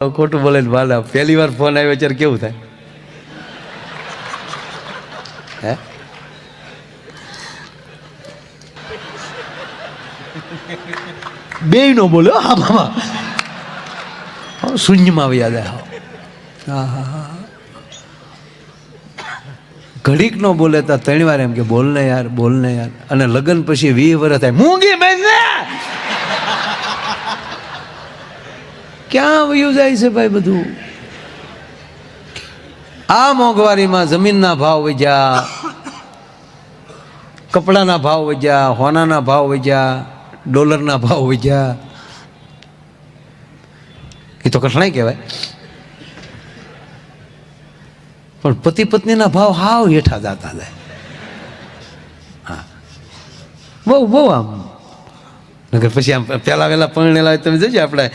ખોટું બોલે વાલા પહેલી વાર ફોન આવ્યો ત્યારે કેવું થાય હે બે નો બોલ્યો હા મામા શૂન્યમાં યાદ હા હા ઘડીક નો બોલે તો 3 વાર એમ કે બોલ ને યાર અને લગ્ન પછી 20 વર્ષ થાય મૂંગી બેન ક્યાં વયું જાય છે ભાઈ બધું આ મોંઘવારીમાં જમીનના ભાવ વધ્યા કપડાના ભાવ વધ્યા હોનાના ભાવ વધ્યા ડોલરના ભાવ વધ્યા એ તો કઠણાઈ કહેવાય પણ પતિ પત્નીના ભાવ હાવ હેઠા જતા જાય હા બહુ આમ નગર પછી આમ પહેલા વહેલા પરણેલા હોય તમે જોજો આપણે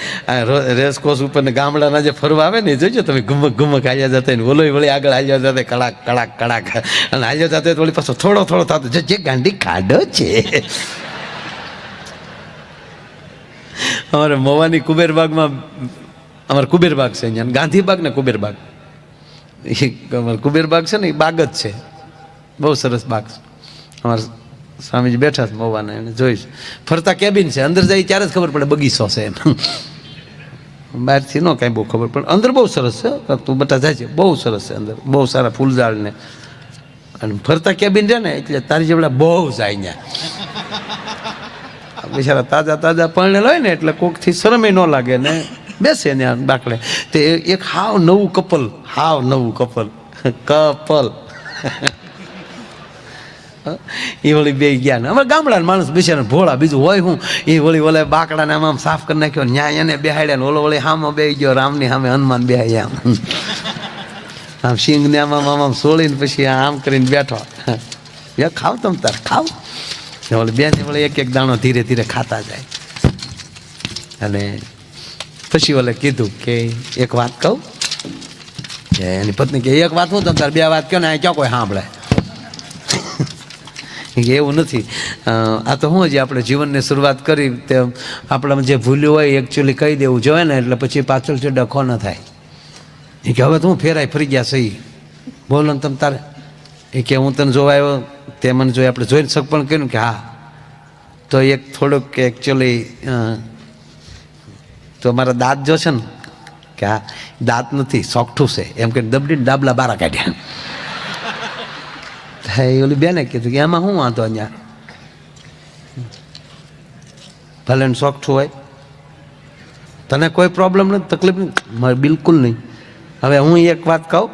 રેસકોર્સ ઉપર ને ગામડાના જે ફરવા આવે ને જોજો તમે ઘુમક હાલ્યા જતા ને ઓલોય વળી આગળ હાલ્યા જતા કડાક કડાક કડાક અને હાલ્યા જતા વળી પાછો થોડો થતો જે ગાંડી ખાડો છે અમારે મવાની કુબેરબાગમાં અમારે કુબેરબાગ છે અહીંયા ગાંધીબાગ ને કુબેરબાગ અમારે કુબેરબાગ છે ને એ બાગ જ છે બહુ સરસ બાગ છે અમારે સ્વામીજી બેઠા છે મોવાને એને જોઈશ ફરતા કેબિન છે અંદર જાય ત્યારે જ ખબર પડે બગીચો છે એમ બહારથી ન કાંઈ બહુ ખબર પડે અંદર બહુ સરસ છે તું બધા જાય છે બહુ સરસ છે અંદર બહુ સારા ફૂલઝાડ ને અને ફરતા કેબિન છે ને એટલે તારી જેવડા બહુ જાય ત્યાં બિચારા તાજા પરણેલા હોય ને એટલે કોકથી શરમે ન લાગે ને બેસે ને બાકડે તે એક હાવ નવું કપલ એ વળી બે ગયા ને અમારે ગામડાના માણસ બેસ્યા ભોળા બીજું હોય હું એ વળી ઓલે બાકડાને આમ સાફ કરી નાખ્યો ન્યાય એને બેહાડ્યા ને ઓલો વળી હામાં બે ગયો રામની સામે હનુમાન બેહાડ્યા આમ સિંગને આમ સોળીને પછી આમ કરીને બેઠો ખાવ તમ તાર ખાવ વળી બેન વળી એક દાણો ધીરે ધીરે ખાતા જાય અને પછી ઓલે કીધું કે એક વાત કહું કે એની પત્ની કે એક વાત હું તમ તાર બે વાત કહો ને આ ક્યાં કોઈ સાંભળે એવું નથી આ તો શું હજી આપણે જીવનની શરૂઆત કરી તે આપણામાં જે ભૂલ્યું હોય એકચ્યુઅલી કહી દેવું જોઈએ ને એટલે પછી પાછળથી ડખો ન થાય એ કે હવે તો હું ફેરાય ફરી ગયા સહી બોલો ને તમે તારે એ કે હું તને જોવા આવ્યો તે મને જોઈ આપણે જોઈને સગપણ કર્યું કે હા તો એક થોડુંક કે એકચ્યુઅલી તો મારા દાંત જો છે ને કે હા દાંત નથી સોગઠું છે એમ કે દબડીને ડાબલા બારા કાઢ્યા ઓલી બેને કીધું કે એમાં શું વાંધો અહીંયા ભલે ને સોગઠું હોય તને કોઈ પ્રોબ્લેમ નથી તકલીફ નહીં મારે બિલકુલ નહીં હવે હું એક વાત કહું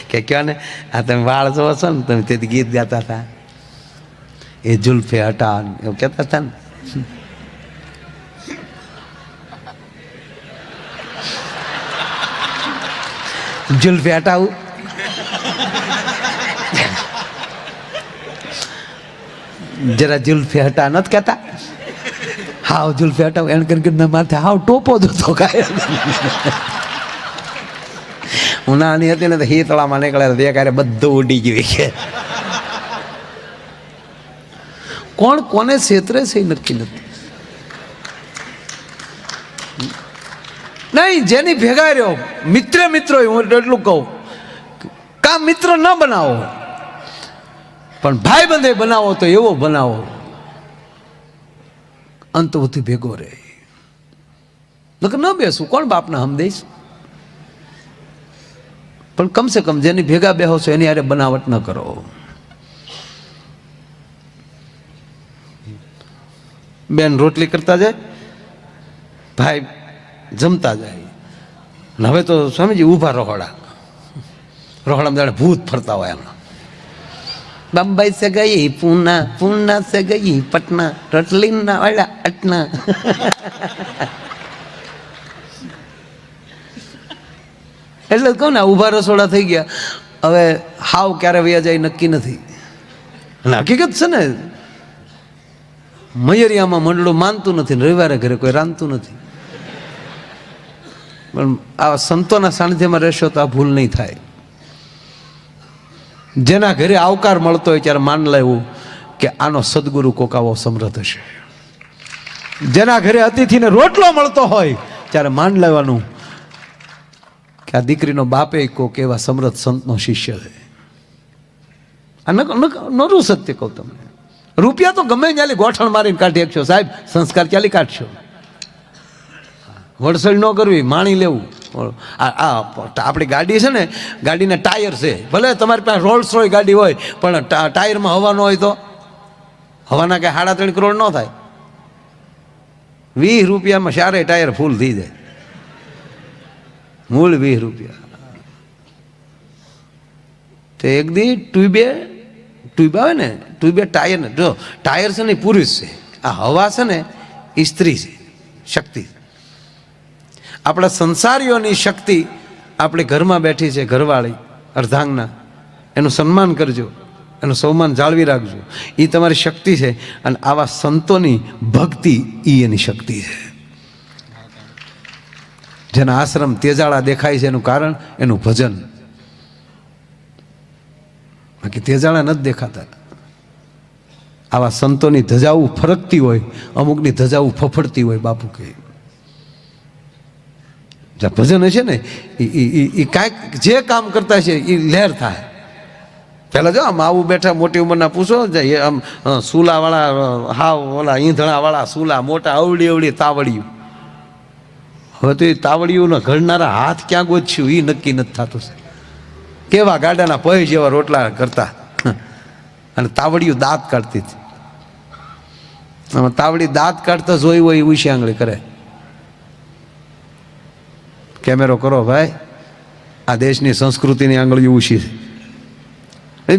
કે ક્યાં ને આ તમે વાળ જોવો છો ને તમે તેથી ગીત ગાતા હતા એ જુલ્ફે હટા એવું કહેતા હતા ને જુલ્ફે હટાવું જરા જુલ્ફે હટા નથી કહેતા હાવ જુલ્ફે હટાવું એને કરીને માથે હાવ ટોપો જતો કાંઈ હું નાની હતી ને તો હિતળામાં નીકળ્યા તે ક્યારે બધું ઉડી ગયું કે કોણ કોને ક્ષેત્રે છે એ નક્કી નથી નહીં જેની ભેગા રહ્યો મિત્રો હું એટલું કહું કા મિત્ર ન બનાવો પણ ભાઈ બંધે બનાવો તો એવો બનાવો અંતવથી ભેગો રહે નકર ન બેસું કોણ બાપના હમ દઈશ પણ કમસે કમ જેની ભેગા બેહો છો એની હારે બનાવટ ન કરો બેન રોટલી કરતા જાય ભાઈ જમતા જાય હવે તો સ્વામીજી ઊભા રોહડામાં જાણે ભૂત ફરતા હોય એમના બંબઈ સે ગઈ પૂના સે ગઈ પટના રોટલીના વાળા અટના એટલે કહું ને ઊભા રસોડા થઈ ગયા હવે હાવ ક્યારે વયા જાય નક્કી નથી અને હકીકત છે ને મયરિયામાં મંડળું માનતું નથી રવિવારે ઘરે કોઈ રાંધતું નથી પણ આ સંતોના સાનિધ્યમાં રહેશો તો આ ભૂલ નહીં થાય જેના ઘરે આવકાર મળતો હોય ત્યારે માન લેવું કે આનો સદગુરુ કોક આવો સમર્થ હશે જેના ઘરે અતિથિને રોટલો મળતો હોય ત્યારે માન લેવાનું કે આ દીકરીનો બાપે કોક એવા સમર્થ સંતનો શિષ્ય છે. આ નરું સત્ય કહું તમને. રૂપિયા તો ગમે ત્યાંથી ગોઠણ મારીને કાઢી શકશો સાહેબ, સંસ્કાર ક્યાંથી કાઢશો? વડસળ ન કરવી, માણી લેવું. આપણી ગાડી છે ને, ગાડીના ટાયર છે, ભલે તમારી પાસે રોલ્સ રોય ગાડી હોય, પણ ટાયરમાં હવા ન હોય તો હવાના કે 3.5 કરોડ ન થાય. 20 રૂપિયામાં ચારે ટાયર ફૂલ થઈ જાય. મૂળ 20 રૂપિયા. તો એક દી ટ્યુબ આવે ને, ટ્યુબે ટાયર ને, જો ટાયર છે ને પુરુષ છે, આ હવા છે ને એ સ્ત્રી છે, શક્તિ. આપણા સંસારીઓની શક્તિ આપણી ઘરમાં બેઠી છે, ઘરવાળી અર્ધાંગના, એનું સન્માન કરજો, એનું સન્માન જાળવી રાખજો. એ તમારી શક્તિ છે. અને આવા સંતોની ભક્તિ એ એની શક્તિ છે. જેના આશ્રમ તેજાળા દેખાય છે એનું કારણ એનું ભજન. બાકી તેજાળા નથી દેખાતા. આવા સંતોની ધજાઓ ફરકતી હોય, અમુકની ધજાઓ ફફડતી હોય. બાપુ કહે જ્યાં ભજન છે ને એ કાંઈક જે કામ કરતા છે એ લહેર થાય. પહેલાં જો આમ આવું બેઠા મોટી ઉંમરના પૂછો, આમ સૂલાવાળા, હાવ ઓલા ઈંધણાવાળા સૂલા મોટા, અવળી અવળી તાવડિયું. હવે તો એ તાવડિયુંના ઘડનારા હાથ ક્યાં ગોચ્યું એ નક્કી નથી થતું છે. કેવા ગાડાના પૈ જેવા રોટલા કરતા, અને તાવડિયું દાંત કાઢતી હતી. આમાં તાવડી દાંત કાઢતા જોઈ હોય એ ઉછી આંગળી કરે. કેમેરો કરો ભાઈ, આ દેશની સંસ્કૃતિની આંગળીઓ ઉછી છે.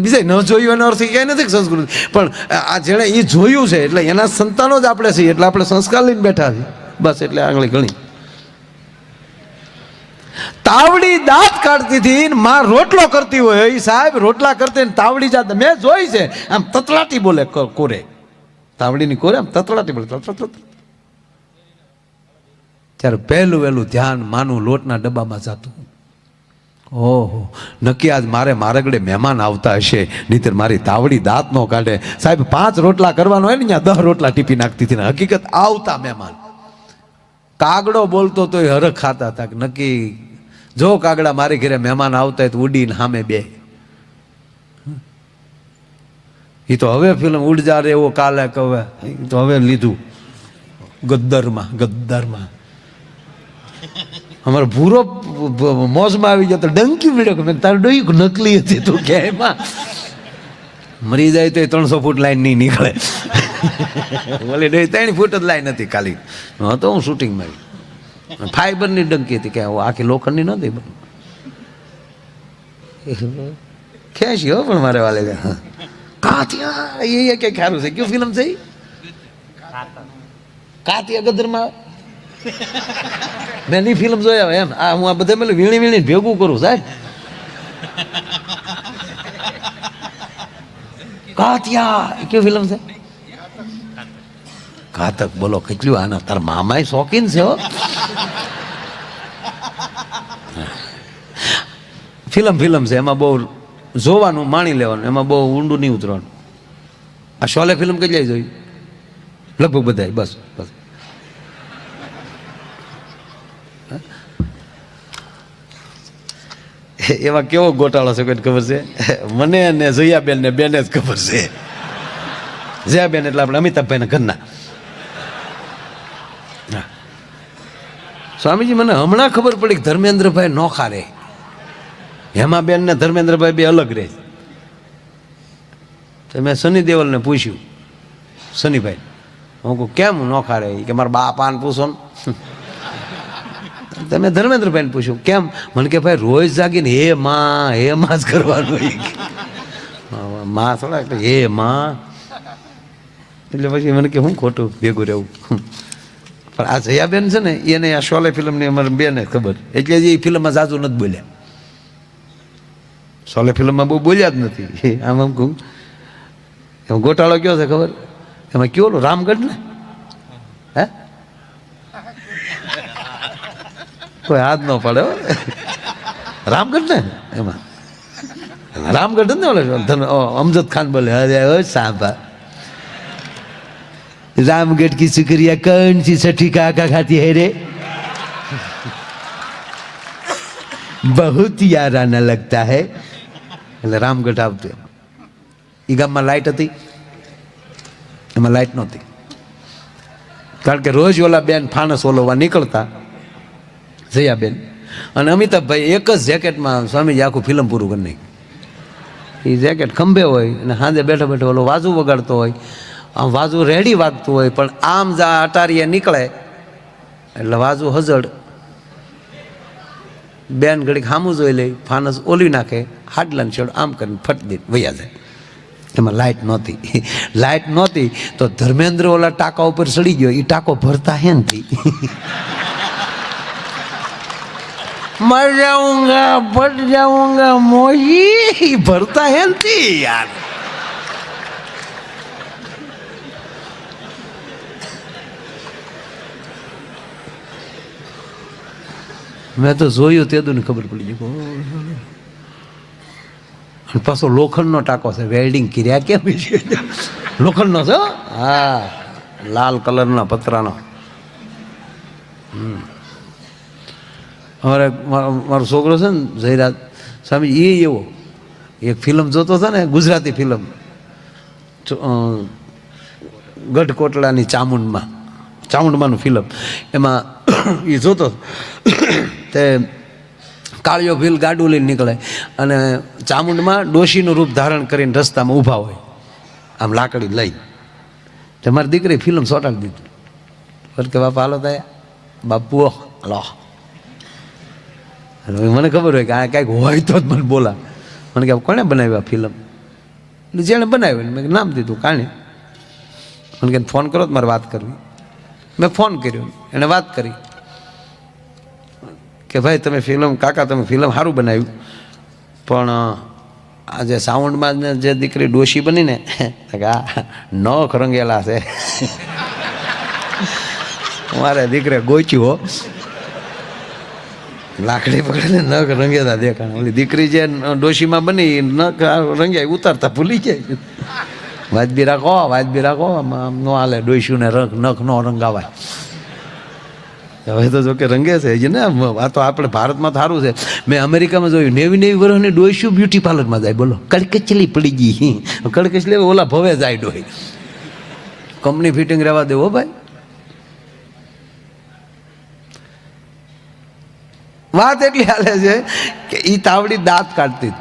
બીજા ન જોયું એનો અર્થ ક્યાંય નથી સંસ્કૃતિ, પણ આ જેણે એ જોયું છે એટલે એના સંતાનો જ આપણે છીએ, એટલે આપણે સંસ્કાર લઈને બેઠા છીએ બસ. એટલે આંગળી ઘણી. તાવડી દાંત કાઢતી હતી, માં રોટલો કરતી હોય એ સાહેબ રોટલા કરતી તાવડી જાત મેં જોઈ છે, આમ તતલાટી બોલે કોરે, તાવડીની કોરે આમ તતલાટી બોલે. ત્યારે પહેલું વહેલું ધ્યાન માનું લોટના ડબ્બામાં જતું. ઓહો, નક્કી આજ મારે મારગડે મહેમાન આવતા હશે, નહીંતર મારી તાવડી દાંત નો કાઢે. સાહેબ 5 રોટલા કરવાનો હોય ને, ત્યાં 10 રોટલા ટીપી નાખતી હતી. હકીકત આવતા મહેમાન. કાગડો બોલતો તો એ હરખ ખાતા હતા કે નક્કી જો કાગડા મારી ઘરે મહેમાન આવતા હોય તો ઉડીને સામે બે. એ તો હવે ફિલ્મ ઉડજા રે એવો કાલે કહે, તો હવે લીધું ગદ્દારમાં. અમારો ભૂરો મોજમાં આવી ગયો તો ડંકી મળ્યો કે મેં તારું ડોયું નકલી હતી તું કે એમાં મરી જાય તો 300 ફૂટ લાઈન નહીં નીકળે. ઓલી ડોઈ 3 ફૂટ જ લાઈન હતી ખાલી. તો હું શૂટિંગમાં ફાઈબરની ડંકી હતી કે આખી લોખંડની નહોતી. ખેંચી હો પણ મારે વાલે કાતિયા એ કઈ ખારું છે. કયું ફિલ્મ છે? કાતિયા ગદરમાં. મેં ની ફિલ્મ જોયા એમ. આ હું આ બધા મેં વીણી ભેગું કરું સાહેબ. કાતિયા કયું ફિલ્મ છે? ઘાતક. બોલો કેટલું આના તાર મામાય શોખીન છે હો. ફિલ્મ છે, એમાં બહુ જોવાનું, માણી લેવાનું, એમાં બહુ ઊંડું નહીં ઉતરવાનું. આ શોલે ફિલ્મ કેટલી જોઈ? લગભગ બધા. બસ એવા કેવો ગોટાળો છે કોઈને ખબર છે? મને ને જયાબેન ને બેને જ ખબર છે. જયાબેન એટલે આપણે અમિતાભભાઈ ઘરના. સ્વામીજી મને હમણાં ખબર પડી કે ધર્મેન્દ્રભાઈ નોખા રહે. હેમાબેન ને ધર્મેન્દ્રભાઈ બે અલગ રહે. તો મેં સની દેવલને પૂછ્યું, સનીભાઈ, હું કહું કેમ નોખા રહે? કે મારા બાપાને પૂછો ને. તમે ધર્મેન્દ્રભાઈને પૂછ્યું કેમ? મને કે ભાઈ રોજ જાગીને હે માં જ કરવાનું. માં થોડા હે માં. એટલે પછી મને કે હું ખોટું ભેગું રહેવું. પણ આ જયાબેન છે ને એને આ શોલે ફિલ્મની અમારે બેને ખબર, એટલે જ એ ફિલ્મમાં જાજુ નથી બોલ્યા. શોલે ફિલ્મમાં બહુ બોલ્યા જ નથી. આમ કહું એમાં ગોટાળો કયો છે ખબર? એમાં કયો ઓલો રામગઢ ને હે કોઈ હાથ ન પડે. રામગઢ ને એમાં રામગઢ ને ઓલો અમજદ ખાન બોલે અરે સાંભા रामगढ़ की सुकरिया कौन सी छठी काका खाती है रे? बहुत याराना लगता है. એટલે રામગઢ આવતું. એ ગામમાં લાઇટ હતી, એમાં લાઇટ નહોતી, કારણ કે રોજ ઓલા બેન ફાનસ ઓલવા નીકળતા, જયાબેન અને અમિતાભભાઈ એક જ જેકેટમાં સ્વામીજી આખું ફિલ્મ પૂરું કરી નાખ્યું. એ જેકેટ ખંભે હોય અને સાંજે બેઠો બેઠો ઓલો વાજુ વગાડતો હોય, આમ વાજુ રેડી વાગતું હોય, પણ આમ જા અટારીએ નીકળે એટલે વાજુ હજડ, બેન ઘડીક સામું જોઈ લે, ફાનસ ઓલી નાખે, હાડલાને છેડ આમ કરીને ફટ દે વયા જાય. એમાં લાઇટ નહોતી. લાઇટ નહોતી તો ધર્મેન્દ્ર ઓલા ટાંકા ઉપર ચડી ગયો, એ ટાંકો ભરતા હે નથી. મર જાઉંગા ફટ જાઉંગા મોહી, ભરતા હે નથી યાર. મેં તો જોયું તે ને ખબર પડી ગઈ. પાછો લોખંડનો ટાંકો છે, વેલ્ડિંગ કર્યા કેમ છે? લોખંડનો છે, હા, લાલ કલરના પતરાનો. અમારે મારો છોકરો છે ને જયરાજ સ્વામી, એ એવો એક ફિલ્મ જોતો હતો ને, ગુજરાતી ફિલ્મ ગઢકોટલાની ચામુંડમાનું ફિલ્મ, એમાં એ જોતો તે કાળિયો ભીલ ગાડું લઈને નીકળે અને ચામુંડમાં ડોશીનું રૂપ ધારણ કરીને રસ્તામાં ઊભા હોય, આમ લાકડી લઈ. તે મારી દીકરી ફિલ્મ ચોંટાડી દીધી. બોલ કે બાપા હાલો તયા બાપુ હાલો. મને ખબર હોય કે આ કાંઈક હોય તો જ મને બોલા. મને કે કોણે બનાવ્યું આ ફિલ્મ? એટલે જેણે બનાવ્યું મેં નામ દીધું કાણે. મને કે ફોન કરો તો મારે વાત કરવી. મેં ફોન કર્યો, એણે વાત કરી કે ભાઈ તમે ફિલ્મ, કાકા તમે ફિલ્મ સારું બનાવ્યું, પણ આ જે સાઉન્ડમાં જે દીકરી ડોશી બની ને, આ નખ રંગેલા છે. મારે દીકરે ગોચ્યું હો, લાકડી પકડીને નખ રંગેલા દેખાણ. ઓલી દીકરી જે ડોશીમાં બની નખ રંગ્યા ઉતારતા ભૂલી જાય. વાજબી રાખો, વાજબી રાખો, આમ ન હાલે, ડોશ્યુંને નખ ન રંગાવાય. હવે તો જો કે રંગે છે જ ને. આ તો આપણે ભારતમાં સારું છે. મેં અમેરિકામાં જોયું, 90 વર્ષની ડોસ્યું બ્યુટી પાર્લરમાં જાય. બોલો, કડકચલી પડી ગઈ. કડકચલી ઓલા ભવે જાય ડોહી. કંપની ફિટિંગ રહેવા દેવો ભાઈ. વાત એટલી હાલે છે કે એ તાવડી દાંત કાઢતી,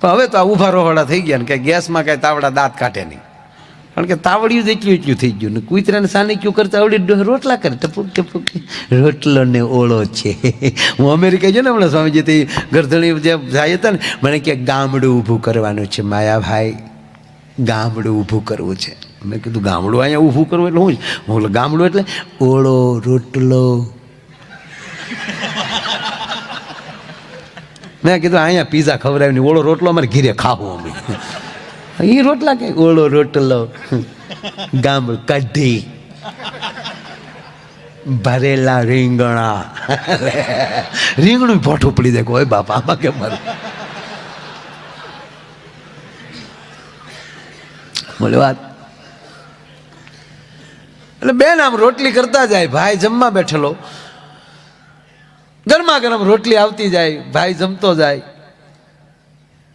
પણ હવે તો આ ઊભા રોહડા થઈ ગયા ને કે ગેસમાં કાંઈ તાવડા દાંત કાઢે નહીં, કારણ કે તાવડિયું જ એટલું થઈ ગયું ને. કૂતરાને સાની ક્યુ કરતા આવડી રોટલા કરે, ટપુક ટપુક. રોટલો ને ઓળો છે. હું અમેરિકા ગયો ને હમણાં સ્વામીજી, તે ગરધણી જે જાય હતા ને, મને કે ગામડું ઊભું કરવાનું છે માયાભાઈ, ગામડું ઊભું કરવું છે. મેં કીધું ગામડું અહીંયા ઊભું કરવું એટલે હું જ? હું ગામડું એટલે ઓળો રોટલો. મેં કીધું અહીંયા પીઝા ખવડાવીને ઓળો રોટલો અમારે ઘીરે ખાવું અમે. એ રોટલા કે ઓળો રોટલો, ગામડું કઢી, ભરેલા રીંગણા. રીંગણું ભોઠું પડી જાય. કોઈ બાપા આમાં કે મારું બોલે વાત. એટલે બેન આમ રોટલી કરતા જાય, ભાઈ જમવા બેઠેલો, ગરમા ગરમ રોટલી આવતી જાય, ભાઈ જમતો જાય,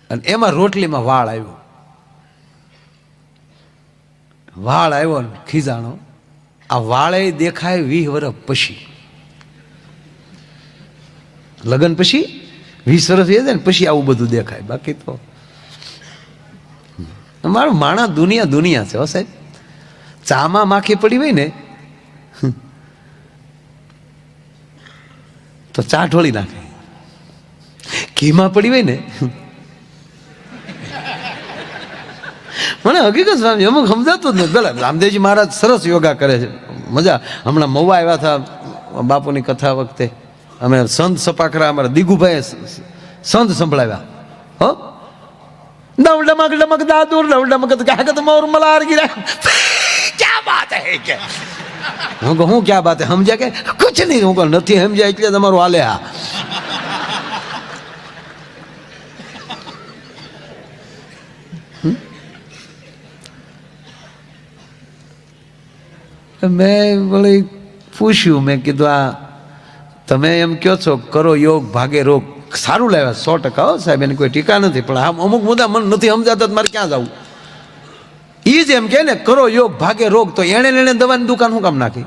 અને એમાં રોટલીમાં વાળ આવ્યો. વાળ આવ્યો ને ખીજાણો. આ વાળે દેખાય 20 વર્ષ પછી, લગ્ન પછી 20 વર્ષ થઈ જાય ને પછી આવું બધું દેખાય. બાકી તો મારું માણસ દુનિયા છે હો સાહેબ. ચામાં માખી પડી હોય ને તો ચા ઢોળી નાખે, ઘીમાં પડી હોય ને. મને હકીકત સ્વામી અમુક સમજાતું જ નથી. પેલા રામદેવજી મહારાજ સરસ યોગા કરે છે, મજા. હમણાં મહુવા આવ્યા હતા બાપુની કથા વખતે, અમે સંત સપાખરા અમારા દિગુભાઈ સંત સંભળાવ્યા. હો ડમ ડમક ડમક દાદુર ડમ ડમક કાગત મોર મલાર ગીરા. ક્યા બાત હે કે હું કહું હું ક્યાં બાત હે? સમજ્યા કે કુછ નહીં. હું કહું નથી સમજ્યા એટલે તમારું હાલે. હા મેં વળી પૂછ્યું, મેં કીધું આ તમે એમ કહો છો કરો યોગ ભાગે રોગ, સારું લાવ્યા 100%. હો સાહેબ, એની કોઈ ટીકા નથી, પણ આમ અમુક મુદ્દા મને નથી સમજાતા, મારે ક્યાં જવું? એ જ એમ કે ને કરો યોગ ભાગે રોગ, તો એને દવાની દુકાન શું કામ નાખી?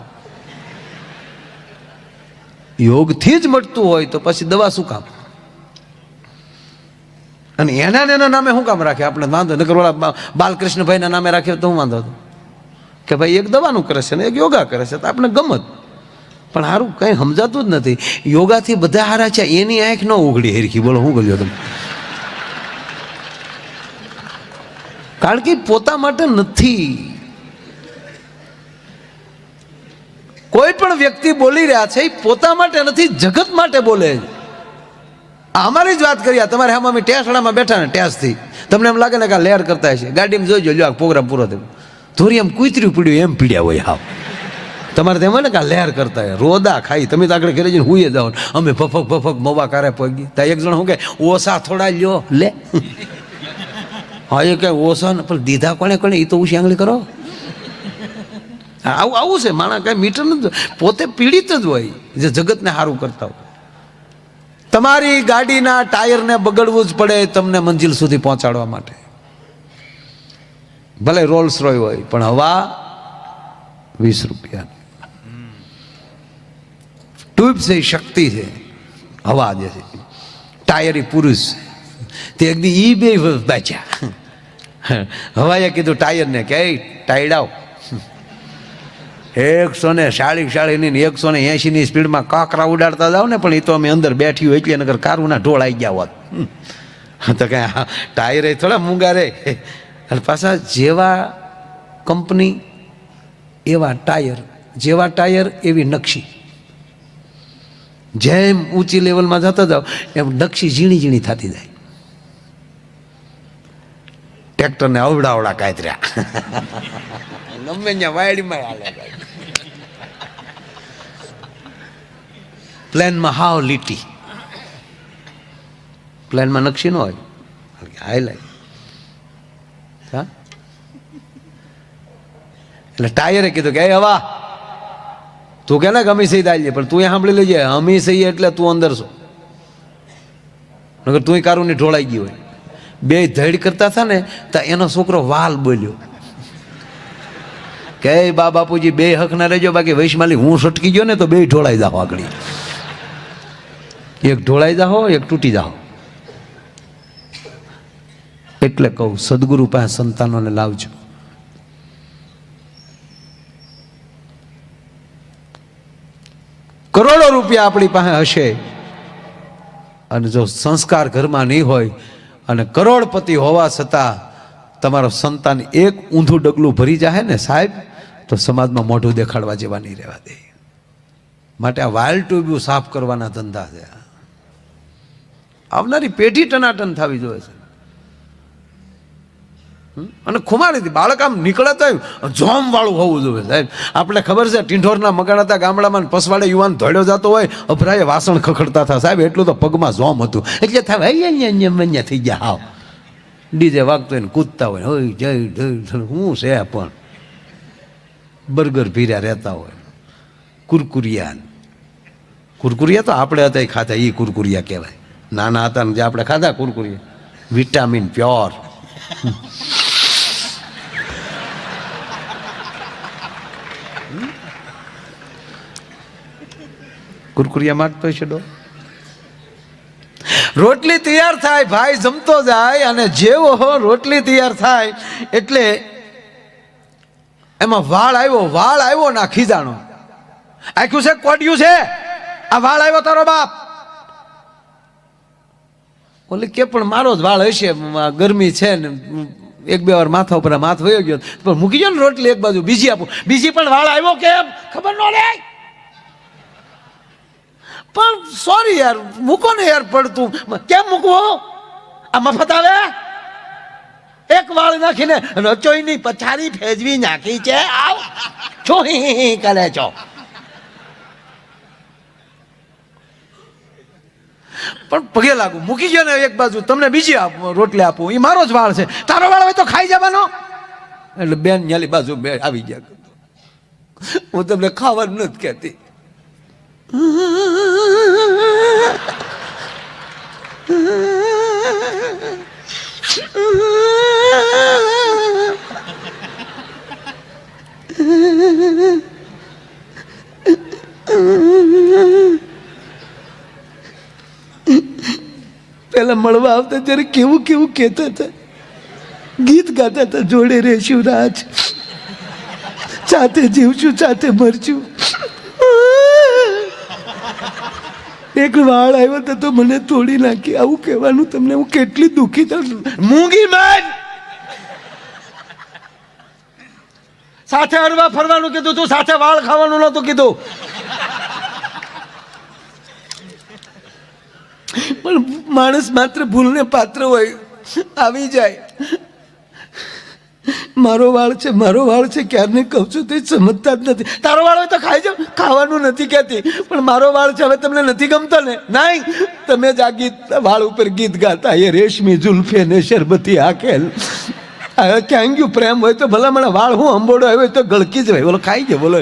યોગથી જ મળતું હોય તો પછી દવા શું કામ? અને એના નામે શું કામ રાખે? આપણે વાંધો નકર ઓલા બાલકૃષ્ણભાઈના નામે રાખ્યો તો હું વાંધો હતો કે ભાઈ એક દવાનું કરે છે ને એક યોગા કરે છે, તો આપણે ગમત. પણ સારું કંઈ સમજાતું જ નથી. યોગાથી બધા હારા છે, એની આંખ ન ઉઘડી હેરખી. બોલો શું કર્યો તમે? કારણ કે પોતા માટે નથી. કોઈ પણ વ્યક્તિ બોલી રહ્યા છે એ પોતા માટે નથી, જગત માટે બોલે. અમારી જ વાત કરીએ, તમારે હા મમ્મી ટેસડામાં બેઠા ને ટેસથી તમને એમ લાગે ને કે લહેર કરતા હશે, ગાડીમાં જોઈજો, લ્યો આ પ્રોગ્રામ પૂરો થયો, ધોરી એમ કૂતર્યું પીડ્યું એમ પીડ્યા હોય. હાવ તમારે તેમ હોય ને કે લહેર કરતા હોય, રોદા ખાઈ તમે તો આગળ ઘરે જઈને હુઈએ જાઓ, અમે ફફક મવા કારે પગી. ત્યાં એક જણ શું કે ઓછા થોડા લ્યો લે. હા એ કઈ ઓછા ને પણ દીધા કોને એ તો ઉછી આંગળી કરો. આવું છે માણસ, કઈ મીટર નથી, પોતે પીડિત જ હોય જે જગતને સારું કરતા હોય. તમારી ગાડીના ટાયરને બગડવું જ પડે તમને મંજિલ સુધી પહોંચાડવા માટે. ભલે રોલ્સ રોય હોય પણ હવા 20 રૂપિયા. ટ્યુબ છે શક્તિ છે, હવા જે છે, ટાયર પુરુષ તે એક દી ઈ બે બાચ્યા. હવાએ કીધું ટાયરને કે ટાયડાવ 140 ની 180 ની સ્પીડમાં કાકરા ઉડાડતા જાવ ને, પણ એ તો અમે અંદર બેઠી હોય એટલે નગર કારુના ઢોળ આવી ગયા હોત. તો કઈ ટાયર થોડા મૂંગા રે. અને પાછા જેવા કંપની એવા ટાયર, જેવા ટાયર એવી નકશી. જેમ ઊંચી લેવલમાં જતા જાઓ એમ નકશી ઝીણી ઝીણી થતી જાય. ટ્રેક્ટરને અવડાવડા કાતર્યા ગમે ત્યાં વાયડીમાં હાલે. પ્લેનમાં હાવ લીટી, પ્લેનમાં નકશી ન હોય, હાઈલાઈટ. હા એટલે ટાયરે કીધું કે હવા તું કે ને ગમી સહી દાય, પણ તું એ સાંભળી લેજે, અમી સહી એટલે તું અંદર છો, નગર તું કારું ની ઢોળાઈ ગઈ હોય. બે ધડ કરતા હતા ને તો એનો છોકરો વાલ બોલ્યો કે બા બાપુજી બે હક ના રહેજો, બાકી વૈશમાલી હું સટકી ગયો ને તો બે ઢોળાઈ જાઓ આગળ. એક ઢોળાઈ જાઓ એક તૂટી જાઓ. એટલે કહું સદગુરુ પાસે સંતાનોને લાવજો. કરોડો રૂપિયા આપણી પાસે હશે અને જો સંસ્કાર ઘરમાં નહીં હોય અને કરોડપતિ હોવા છતાં તમારો સંતાન એક ઊંધું ડગલું ભરી જાય ને સાહેબ, તો સમાજમાં મોઢું દેખાડવા જેવા નહીં રહેવા દે. માટે આ વાયલ ટ્યુબ સાફ કરવાના ધંધા છે. આવનારી પેઢી ટનાટન થવી જોઈએ છે. અને ખુમારીથી બાળક આમ નીકળે તો જોમ વાળું હોવું જોઈએ સાહેબ. આપણે ખબર છે ટીંઢોરના મગાણાતા ગામડામાં પસવાડે યુવાન ધોળ્યો જતો હોય, અભરાએ વાસણ ખખડતા હતા સાહેબ, એટલું તો પગમાં જોમ હતું એટલે થાય થઈ ગયા. હાવ ડીજે વાગતો હોય ને કૂદતા હોય, હોય જય હું છે પણ બર્ગર ભીર્યા રહેતા હોય. કુરકુરિયા તો આપણે હતા એ ખાતા, એ કુરકુરિયા કહેવાય. નાના હતા ને જે આપણે ખાધા કુરકુરિયા, વિટામિન પ્યોર. કુરકુરિયા માંગતો છે. રોટલી તૈયાર થાય, ભાઈ જમતો જાય, અને જેવો રોટલી તૈયાર થાય એટલે એમાં વાળ આવ્યો ના ખીજાણો આખ્યું છે કોડ્યું છે, આ વાળ આવ્યો તારો બાપ. ઓલી કે પણ મારો જ વાળ હશે, ગરમી છે ને એક બે વાર માથા ઉપર માથ વયો ગયો, પણ મૂકી ગયો ને રોટલી એક બાજુ, બીજી આપું, બીજી પણ વાળ આવ્યો કેમ ખબર ન લે. પણ સોરી યાર, મૂકો ને યાર, પડતું કેમ મૂકવું? આ મફત આવે? એક વાળ નાખીને રચોઈની પથારી ફેજવી નાખી છે, આવ છો કરે છો. પણ પગે લાગુ, મૂકી ગયો ને એક બાજુ, તમને બીજી રોટલી આપું, એ મારો જ વાળ છે, તારો વાળ હોય તો ખાઈ જવાનો. એટલે બેન ન્યાલી બાજુ બે આવી ગયા. હું તમને ખાવાનું નથી કહેતી. પેલા મળવા આવતા ત્યારે કેવું કેવું કહેતા હતા, ગીત ગાતા હતા, જોડે રહેશું રાજ, સાથે જીવશું સાથે મરશું. એક વાળ આવ્યો હતો તો મને તોડી નાખી. આવું કહેવાનું તમને હું કેટલી દુઃખી થઉં. મૂંગી માર. સાથે હરવા ફરવાનું કીધું તું, સાથે વાળ ખાવાનું નહોતું કીધું. પણ માણસ માત્ર ભૂલને પાત્ર હોય, આવી જાય. મારો વાળ છે, મારો વાળ છે, ક્યારને કહું છું તે સમજતા જ નથી. તારો વાળ હોય તો ખાઈ જાવ, ખાવાનું નથી કહેતી, પણ મારો વાળ છે હવે તમને નથી ગમતો ને? નહીં, તમે જ આ ગીત વાળ ઉપર ગીત ગાતા, એ રેશમી જુલ્ફે ને શરબતી આખેલ. ક્યાં ગયું પ્રેમ હોય તો ભલા મને વાળ હું અંબોડો આવ્યો તો ગળકી જ હોય, બોલો ખાઈ ગયો, બોલો.